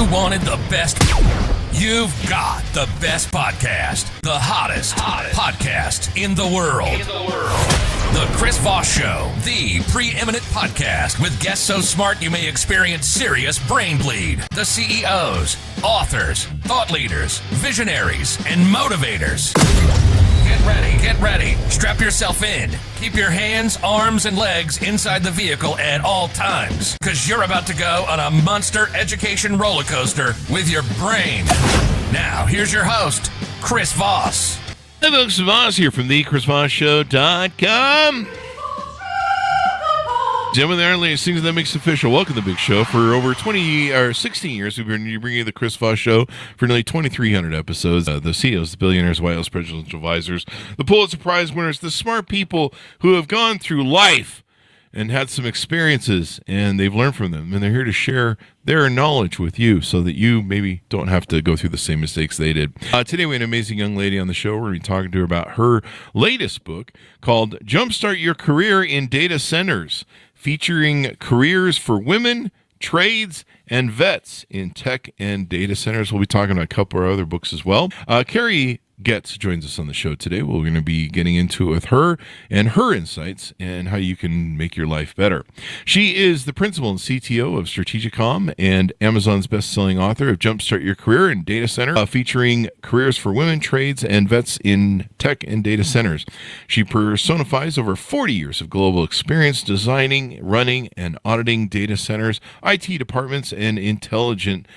You wanted the best. You've got the best podcast. The hottest podcast in the world. The Chris Voss Show, the preeminent podcast with guests so smart you may experience serious brain bleed. The CEOs, authors, thought leaders, visionaries, and motivators. Get ready. Strap yourself in. Keep your hands, arms, and legs inside the vehicle at all times, because you're about to go on a monster education roller coaster with your brain. Now, here's your host, Chris Voss. Hey folks, Voss here from the ChrisVossShow.com. Gentlemen, there are ladies, things that makes official. Welcome to the big show. For over 16 years, we've been bringing you the Chris Voss Show for nearly 2,300 episodes. The CEOs, the billionaires, White House presidential advisors, the Pulitzer Prize winners, the smart people who have gone through life and had some experiences, and they've learned from them, and they're here to share their knowledge with you so that you maybe don't have to go through the same mistakes they did. Today we have an amazing young lady on the show. We're going to be talking to her about her latest book called Jumpstart Your Career in Data Centers, featuring careers for women, trades, and vets in tech and data centers. We'll be talking about a couple of other books as well. Carrie Goetz joins us on the show today. We're going to be getting into it with her and her insights and how you can make your life better. She is the principal and CTO of Strategicom and Amazon's best-selling author of Jumpstart Your Career in Data Center, featuring careers for women, trades, and vets in tech and data centers. She personifies over 40 years of global experience designing, running, and auditing data centers, IT departments, and intelligent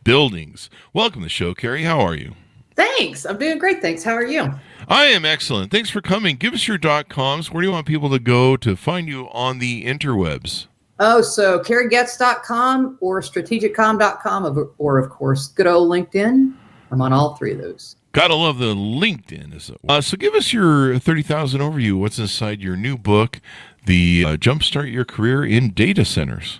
buildings. Welcome to the show, Carrie. How are you? Thanks. I'm doing great. Thanks. How are you? I am excellent. Thanks for coming. Give us your .coms. Where do you want people to go to find you on the interwebs? Oh, so carriegetz.com or strategicom.com or, of course, good old LinkedIn. I'm on all three of those. Gotta love the LinkedIn. So give us your 30,000 overview. What's inside your new book, the Jumpstart Your Career in Data Centers?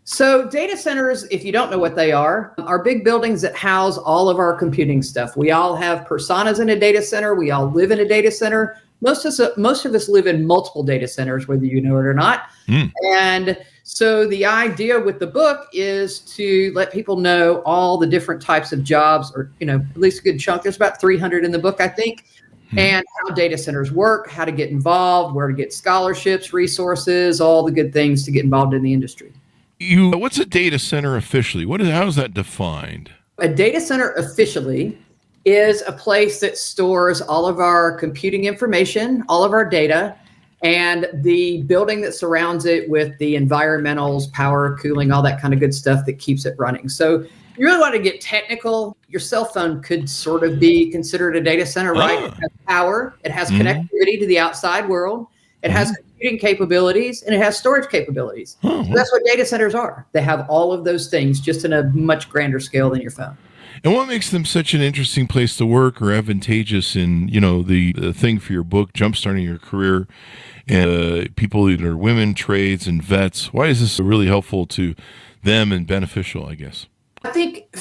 So data centers, if you don't know what they are big buildings that house all of our computing stuff. We all have personas in a data center. We all live in a data center. Most of us live in multiple data centers, whether you know it or not. And so the idea with the book is to let people know all the different types of jobs, or, at least a good chunk. There's about 300 in the book, I think, and how data centers work, how to get involved, where to get scholarships, resources, all the good things to get involved in the industry. What's a data center officially? How is that defined? A data center officially is a place that stores all of our computing information, all of our data, and the building that surrounds it with the environmentals, power, cooling, all that kind of good stuff that keeps it running. So you really want to get technical. Your cell phone could sort of be considered a data center, right? It has power. It has connectivity to the outside world. It has computing capabilities, and it has storage capabilities. So that's what data centers are. They have all of those things, just in a much grander scale than your phone. And what makes them such an interesting place to work or advantageous in, the thing for your book, Jumpstarting Your Career, and people that are women, trades, and vets? Why is this really helpful to them and beneficial, I guess? I think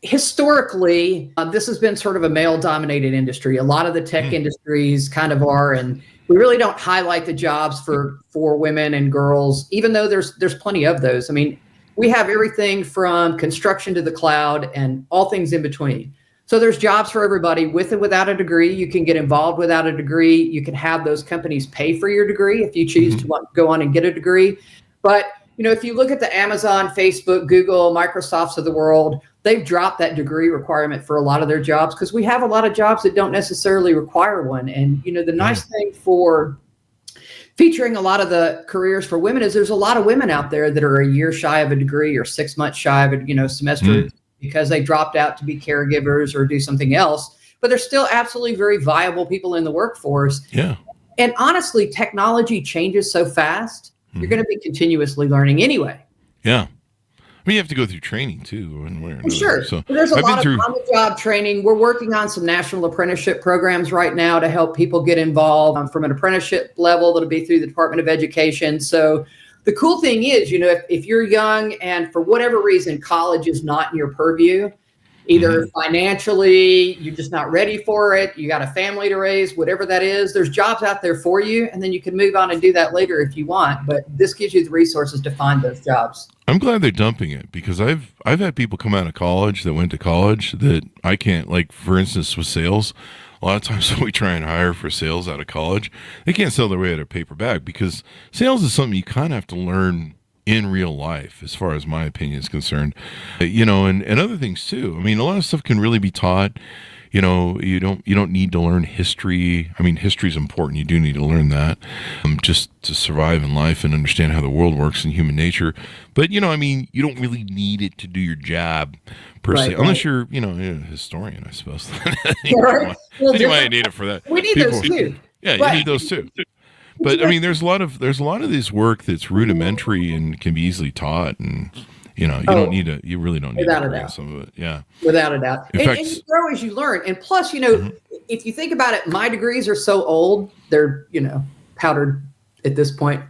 historically, this has been sort of a male-dominated industry. A lot of the tech industries kind of are, and we really don't highlight the jobs for women and girls, even though there's plenty of those. I mean, we have everything from construction to the cloud and all things in between. So there's jobs for everybody, with and without a degree. You can get involved without a degree. You can have those companies pay for your degree if you choose to go on and get a degree. But if you look at the Amazon, Facebook, Google, Microsofts of the world, they've dropped that degree requirement for a lot of their jobs because we have a lot of jobs that don't necessarily require one. And, the nice thing for featuring a lot of the careers for women is there's a lot of women out there that are a year shy of a degree or 6 months shy of a semester because they dropped out to be caregivers or do something else. But they're still absolutely very viable people in the workforce. Yeah. And honestly, technology changes so fast. You're going to be continuously learning anyway. Yeah. I mean, you have to go through training too. Sure. So there's a lot of on-the-job training. We're working on some national apprenticeship programs right now to help people get involved from an apprenticeship level. That'll be through the Department of Education. So the cool thing is, if you're young and for whatever reason, college is not in your purview, Either financially, you're just not ready for it. You got a family to raise, whatever that is. There's jobs out there for you, and then you can move on and do that later if you want. But this gives you the resources to find those jobs. I'm glad they're dumping it, because I've had people come out of college that went to college that I can't, like, for instance, with sales. A lot of times when we try and hire for sales out of college, they can't sell their way out of a paper bag, because sales is something you kind of have to learn in real life, as far as my opinion is concerned, and other things too. I mean, a lot of stuff can really be taught. You don't need to learn history. I mean, history is important. You do need to learn that just to survive in life and understand how the world works and human nature. But, you don't really need it to do your job per se, unless you're, a historian, I suppose. You might need it for that. We need those too. Yeah, you need those too. But I mean, there's a lot of this work that's rudimentary and can be easily taught, and you really don't need to learn some of it. Yeah, without a doubt. And you grow as you learn. And plus, if you think about it, my degrees are so old; they're powdered at this point.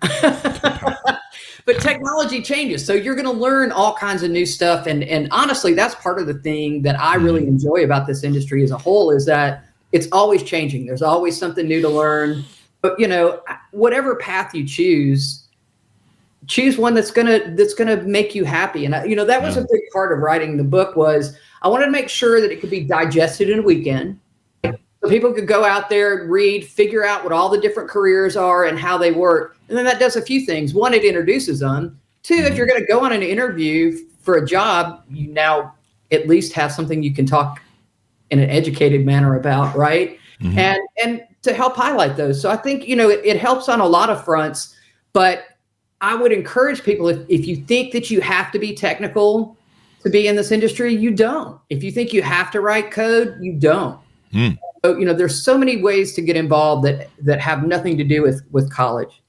But technology changes, so you're going to learn all kinds of new stuff. And honestly, that's part of the thing that I really enjoy about this industry as a whole, is that it's always changing. There's always something new to learn. But whatever path you choose one that's gonna make you happy. And that was a big part of writing the book. Was I wanted to make sure that it could be digested in a weekend, so people could go out there, read, figure out what all the different careers are and how they work. And then that does a few things. One, it introduces them. Two, if you're going to go on an interview for a job, you now at least have something you can talk in an educated manner about, right? And to help highlight those. So I think, it helps on a lot of fronts, but I would encourage people, if you think that you have to be technical to be in this industry, you don't. If you think you have to write code, you don't. So, there's so many ways to get involved that have nothing to do with college.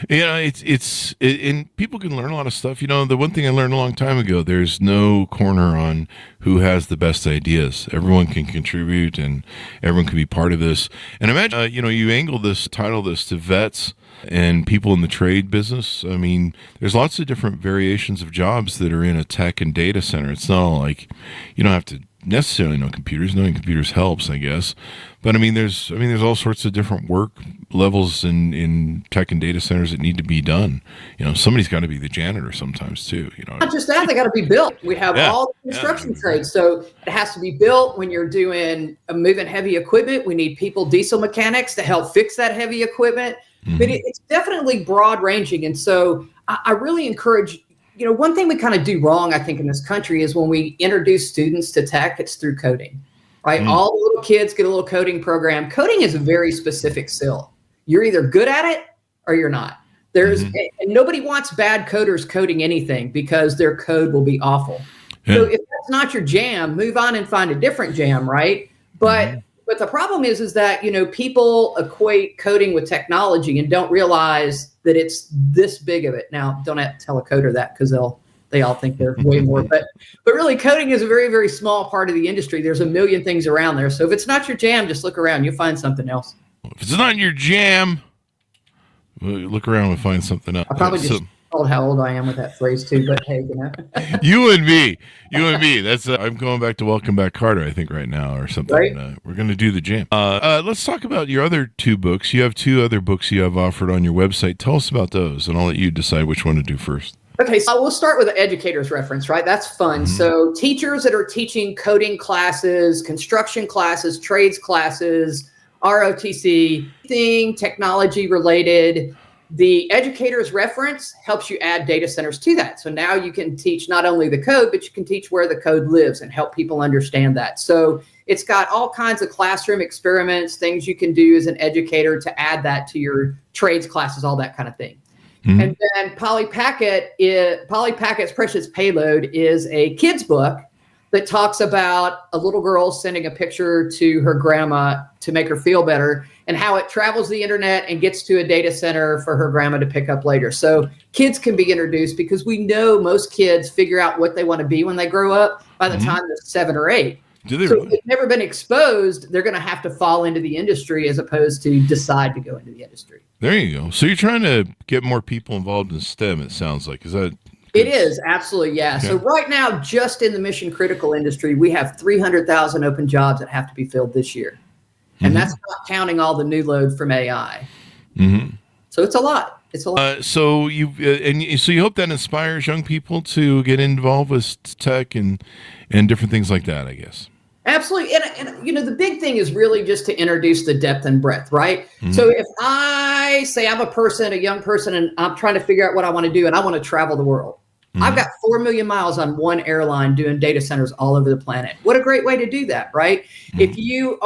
And people can learn a lot of stuff. The one thing I learned a long time ago, there's no corner on who has the best ideas. Everyone can contribute and everyone can be part of this. And imagine, you title this to vets and people in the trade business. I mean, there's lots of different variations of jobs that are in a tech and data center. It's not like you don't have to necessarily know computers. Knowing computers helps, I guess. But there's all sorts of different work levels in tech and data centers that need to be done. Somebody's got to be the janitor sometimes too. Not just that, they got to be built. We have all the construction trades, so it has to be built. When you're doing moving heavy equipment, we need diesel mechanics to help fix that heavy equipment. But it's definitely broad ranging, and so I really encourage. One thing we kind of do wrong, I think, in this country is when we introduce students to tech, it's through coding, right? All the little kids get a little coding program. Coding is a very specific skill. You're either good at it or you're not. And nobody wants bad coders coding anything, because their code will be awful. So if that's not your jam, move on and find a different jam, right? But the problem is that, people equate coding with technology and don't realize that it's this big of it. Now, don't have to tell a coder that, because they all think they're way more. But really, coding is a very, very small part of the industry. There's a million things around there. So if it's not your jam, just look around. You'll find something else. If it's not your jam, look around and find something else. I probably just told how old I am with that phrase too, but hey, You and me. That's I'm going back to Welcome Back, Carter, I think, right now, or something. Right? We're going to do the jam. Let's talk about your other two books. You have two other books you have offered on your website. Tell us about those, and I'll let you decide which one to do first. Okay, so we'll start with the educator's reference, right? That's fun. So teachers that are teaching coding classes, construction classes, trades classes, ROTC, anything technology related. The educator's reference helps you add data centers to that. So now you can teach not only the code, but you can teach where the code lives and help people understand that. So it's got all kinds of classroom experiments, things you can do as an educator to add that to your trades classes, all that kind of thing. And then Polly Packet's Precious Payload is a kid's book that talks about a little girl sending a picture to her grandma to make her feel better, and how it travels the internet and gets to a data center for her grandma to pick up later. So kids can be introduced, because we know most kids figure out what they want to be when they grow up by the time they're 7 or 8. Do they so really? If they've never been exposed, they're going to have to fall into the industry as opposed to decide to go into the industry. There you go. So you're trying to get more people involved in STEM, it sounds like. Is that It is, absolutely, yeah. Okay. So right now, just in the mission critical industry, we have 300,000 open jobs that have to be filled this year. And that's not counting all the new load from AI. So it's a lot. It's a lot. So you hope that inspires young people to get involved with tech and different things like that, I guess. Absolutely. And you know, the big thing is really just to introduce the depth and breadth, right? So if I say I'm a young person, and I'm trying to figure out what I want to do, and I want to travel the world. I've got 4 million miles on one airline doing data centers all over the planet. What a great way to do that, right? If you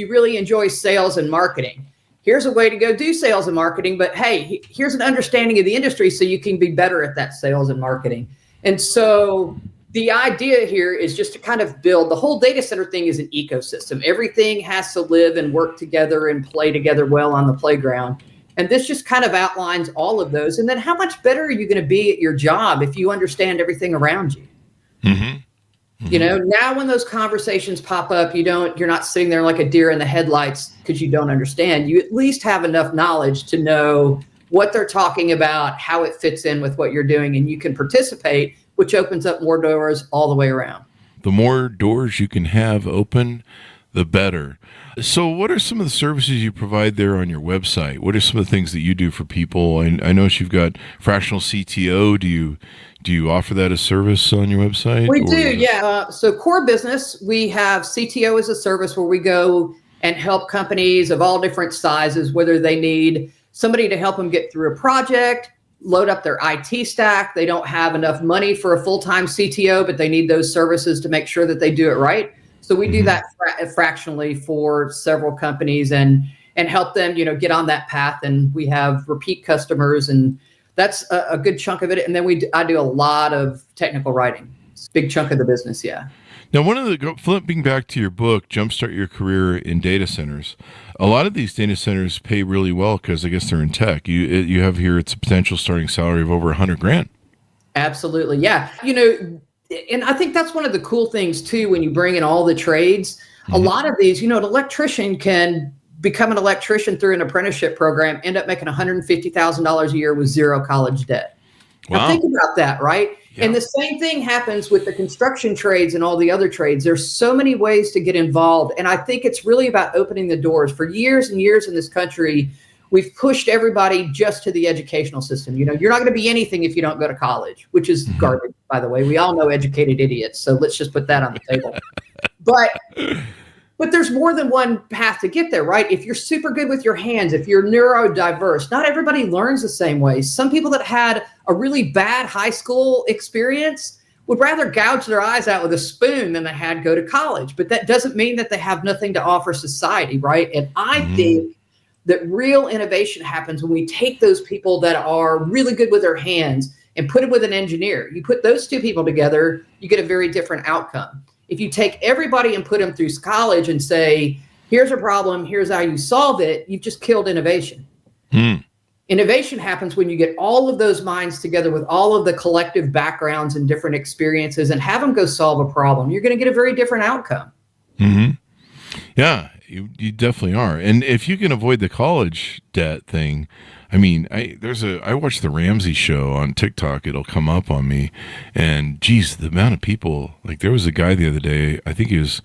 really enjoy sales and marketing, here's a way to go do sales and marketing, but hey, here's an understanding of the industry so you can be better at that sales and marketing. And so the idea here is just to kind of build, the whole data center thing is an ecosystem. Everything has to live and work together and play together well on the playground. And this just kind of outlines all of those. And then how much better are you going to be at your job if you understand everything around you? You know, now when those conversations pop up, you're not sitting there like a deer in the headlights because you don't understand. You at least have enough knowledge to know what they're talking about, how it fits in with what you're doing, and you can participate, which opens up more doors all the way around. The more doors you can have open, the better. So what are some of the services you provide there on your website? What are some of the things that you do for people? I know you've got fractional CTO. Do you offer that as service on your website? We do, yeah. So core business, we have CTO as a service where we go and help companies of all different sizes, whether they need somebody to help them get through a project, load up their IT stack. They don't have enough money for a full-time CTO, but they need those services to make sure that they do it right. So we do that fractionally for several companies and help them, get on that path. And we have repeat customers, and that's a good chunk of it. And then I do a lot of technical writing. It's a big chunk of the business, yeah. Now, flipping back to your book, Jumpstart Your Career in Data Centers, a lot of these data centers pay really well because I guess they're in tech. You have here, it's a potential starting salary of over $100,000. Absolutely, yeah. And I think that's one of the cool things too, when you bring in all the trades, a lot of these, an electrician can become an electrician through an apprenticeship program, end up making $150,000 a year with zero college debt. Wow. Now think about that, right? Yeah. And the same thing happens with the construction trades and all the other trades. There's so many ways to get involved. And I think it's really about opening the doors. For years and years in this country, we've pushed everybody just to the educational system. You're not going to be anything if you don't go to college, which is garbage, by the way. We all know educated idiots. So let's just put that on the table. But there's more than one path to get there, right? If you're super good with your hands, if you're neurodiverse, not everybody learns the same way. Some people that had a really bad high school experience would rather gouge their eyes out with a spoon than they had go to college. But that doesn't mean that they have nothing to offer society, right? And I think that real innovation happens when we take those people that are really good with their hands and put it with an engineer. You put those two people together, you get a very different outcome. If you take everybody and put them through college and say, here's a problem, here's how you solve it, you've just killed innovation. Innovation happens when you get all of those minds together with all of the collective backgrounds and different experiences and have them go solve a problem. You're going to get a very different outcome. Yeah, you definitely are. And if you can avoid the college debt thing, I mean, I watched the Ramsey show on TikTok. It'll come up on me, and geez, the amount of people. Like, there was a guy the other day. I think he's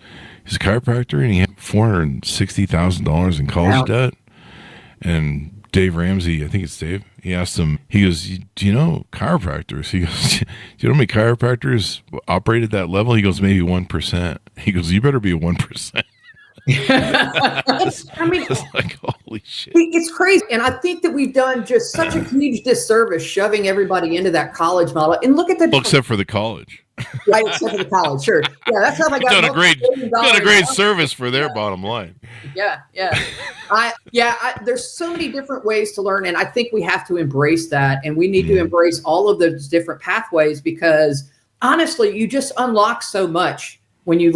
a chiropractor, and he had $460,000 in college debt. And Dave Ramsey, I think it's Dave. He asked him. He goes, "Do you know chiropractors?" He goes, "Do you know how many chiropractors operate at that level?" He goes, "Maybe 1%." He goes, "You better be a 1%." It's like, holy shit. It's crazy. And I think that we've done just such a huge disservice shoving everybody into that college model. And look at except for the college. Right, except for the college, sure. Yeah, that's how I got done a great service for their bottom line. Yeah. There's so many different ways to learn, and I think we have to embrace that, and we need to embrace all of those different pathways, because honestly, you just unlock so much when you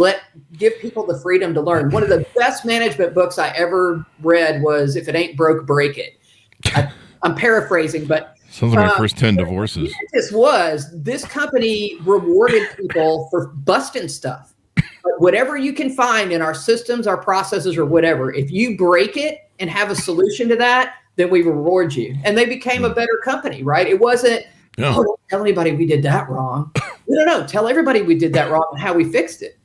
give people the freedom to learn. One of the best management books I ever read was "If It Ain't Broke, Break It." I'm paraphrasing, but sounds like my first 10 divorces. This company rewarded people for busting stuff. But whatever you can find in our systems, our processes, or whatever, if you break it and have a solution to that, then we reward you. And they became a better company, right? It wasn't Yeah. Oh, don't tell anybody we did that wrong. No. Tell everybody we did that wrong and how we fixed it.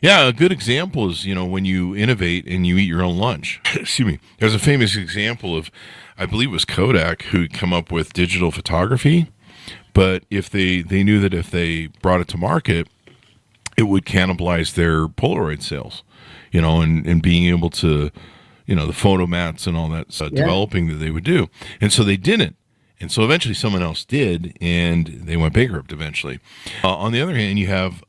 Yeah, a good example is, when you innovate and you eat your own lunch. Excuse me. There's a famous example of, I believe it was Kodak, who'd come up with digital photography. But if they knew that if they brought it to market, it would cannibalize their Polaroid sales, and being able to, the photo mats and all that developing that they would do. And so they didn't. And so eventually someone else did, and they went bankrupt eventually. On the other hand, you have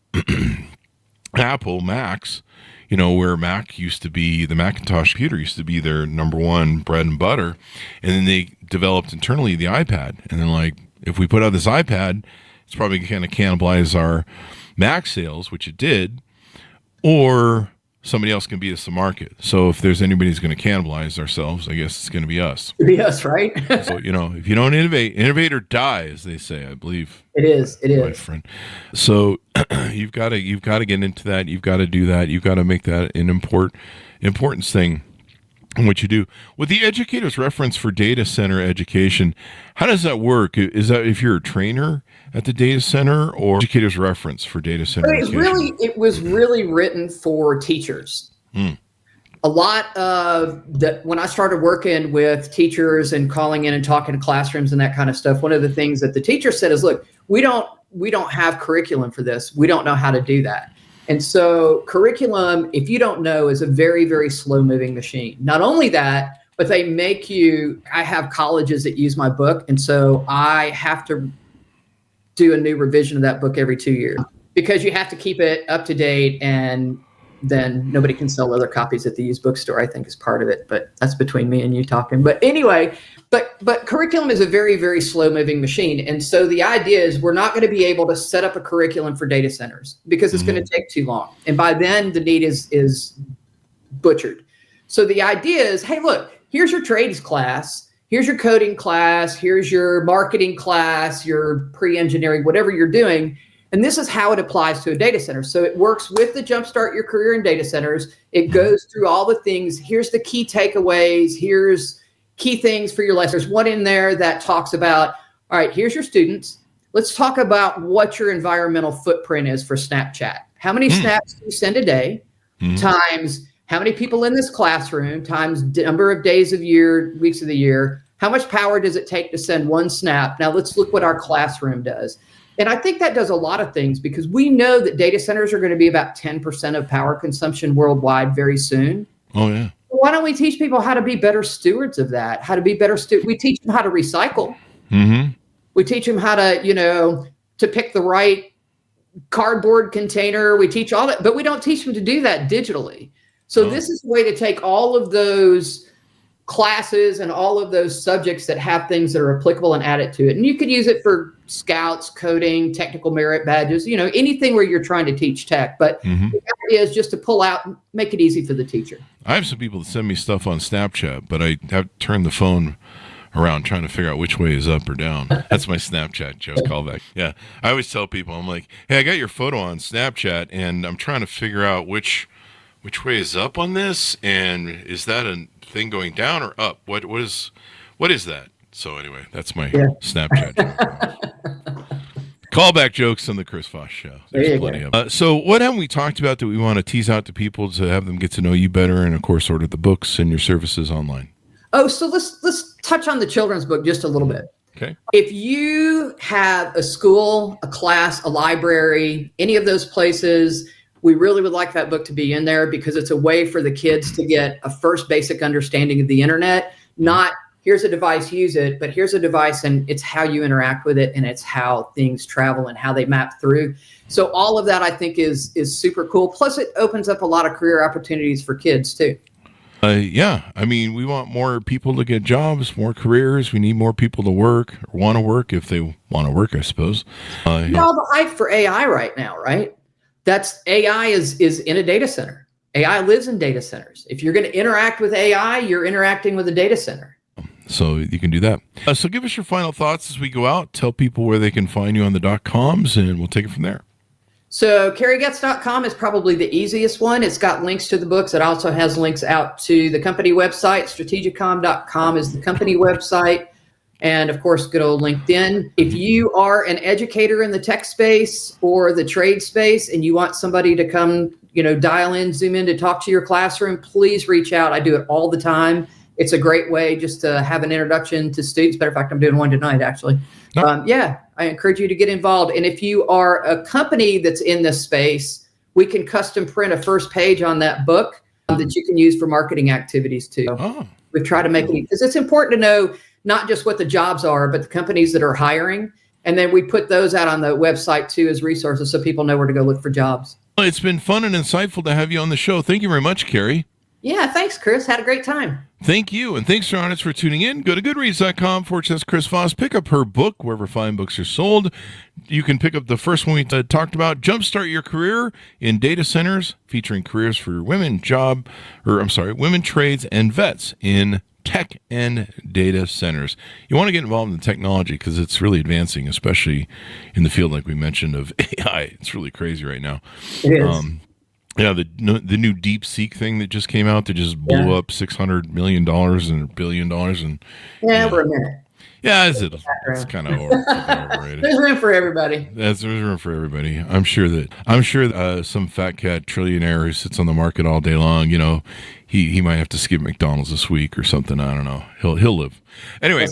Apple, Macs, where Mac used to be, the Macintosh computer used to be their number one bread and butter. And then they developed internally the iPad. And then if we put out this iPad, it's probably going to cannibalize our Mac sales, which it did, or somebody else can beat us to market. So if there's anybody who's going to cannibalize ourselves, I guess it's going to be us. It'd be us, right? So, if you don't innovate or die, as they say, I believe. It is. My friend. So you've got to get into that. You've got to do that. You've got to make that an importance thing in what you do. With the educator's reference for data center education, how does that work? Is that if you're a trainer at the data center, or educator's reference for data center education? It was really written for teachers. A lot of that, when I started working with teachers and calling in and talking to classrooms and that kind of stuff, one of the things that the teacher said is, look, we don't have curriculum for this. We don't know how to do that. And so curriculum, if you don't know, is a very, very slow moving machine. Not only that, but they make you, I have colleges that use my book. And so I have to do a new revision of that book every 2 years because you have to keep it up to date, and then nobody can sell other copies at the used bookstore, I think is part of it, but that's between me and you talking. But anyway, but curriculum is a very, very slow moving machine. And so the idea is we're not going to be able to set up a curriculum for data centers because it's going to take too long. And by then the need is butchered. So the idea is, hey, look, here's your trades class. Here's your coding class. Here's your marketing class, your pre-engineering, whatever you're doing. And this is how it applies to a data center. So it works with the Jumpstart Your Career in Data Centers. It goes through all the things. Here's the key takeaways. Here's key things for your lesson. There's one in there that talks about, all right, here's your students. Let's talk about what your environmental footprint is for Snapchat. How many snaps do you send a day? Times how many people in this classroom, times number of days of year, weeks of the year. How much power does it take to send one snap? Now let's look what our classroom does. And I think that does a lot of things because we know that data centers are going to be about 10% of power consumption worldwide very soon. Oh, yeah. Why don't we teach people how to be better stewards of that? How to be better stewards. We teach them how to recycle. We teach them how to, to pick the right cardboard container. We teach all that, but we don't teach them to do that digitally. So this is a way to take all of those classes and all of those subjects that have things that are applicable and add it to it. And you could use it for scouts, coding, technical merit badges, anything where you're trying to teach tech. But the idea is just to pull out and make it easy for the teacher. I have some people that send me stuff on Snapchat, but I have to turn the phone around trying to figure out which way is up or down. That's my Snapchat joke callback. Yeah. I always tell people, I'm like, hey, I got your photo on Snapchat and I'm trying to figure out which way is up on this, and is that a thing going down or up? What is that? So anyway, that's my Snapchat joke. Callback jokes on the Chris Voss Show. There's plenty of them. So what haven't we talked about that we want to tease out to people to have them get to know you better, and of course order the books and your services online? Oh, so let's touch on the children's book just a little bit. Okay. If you have a school, a class, a library, any of those places, we really would like that book to be in there because it's a way for the kids to get a first basic understanding of the internet. Not here's a device, use it, but here's a device and it's how you interact with it and it's how things travel and how they map through. So all of that I think is super cool. Plus it opens up a lot of career opportunities for kids too. Yeah. I mean, we want more people to get jobs, more careers. We need more people to work or want to work if they want to work, I suppose. All the hype for AI right now, right? That's AI is in a data center. AI lives in data centers. If you're going to interact with AI, you're interacting with a data center. So you can do that. So give us your final thoughts as we go out. Tell people where they can find you on the .coms, and we'll take it from there. So carriegoetz.com is probably the easiest one. It's got links to the books. It also has links out to the company website. Strategicom.com is the company website. And of course, good old LinkedIn. If you are an educator in the tech space or the trade space and you want somebody to come, dial in, zoom in to talk to your classroom, please reach out. I do it all the time. It's a great way just to have an introduction to students. Matter of fact, I'm doing one tonight, actually. I encourage you to get involved. And if you are a company that's in this space, we can custom print a first page on that book that you can use for marketing activities too. We try to make it, because it's important to know not just what the jobs are, but the companies that are hiring. And then we put those out on the website too as resources so people know where to go look for jobs. Well, it's been fun and insightful to have you on the show. Thank you very much, Carrie. Yeah, thanks, Chris. Had a great time. Thank you. And thanks, our audience, for tuning in. Go to goodreads.com/Chris Voss. Pick up her book wherever fine books are sold. You can pick up the first one we talked about, Jumpstart Your Career in Data Centers, featuring careers for women, women trades and vets in tech and data centers. You want to get involved in technology because it's really advancing, especially in the field, like we mentioned, of AI. It's really crazy right now. It is. The new DeepSeek thing that just came out that just blew up $600 million and $1 billion. And for a minute. Yeah, it's kind of overrated. There's room for everybody. There's room for everybody. I'm sure that some fat cat trillionaire who sits on the market all day long, he might have to skip McDonald's this week or something. I don't know. He'll live. Anyway,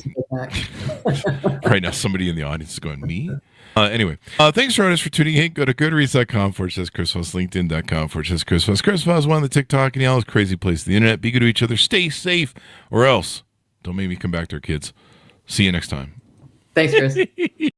right now somebody in the audience is going, me? Anyway, thanks for tuning in. Go to goodreads.com/Chris Voss, LinkedIn.com/Chris Voss. Chris Voss, one of the TikTok and y'all's crazy place on the internet. Be good to each other. Stay safe, or else don't make me come back there, kids. See you next time. Thanks, Chris.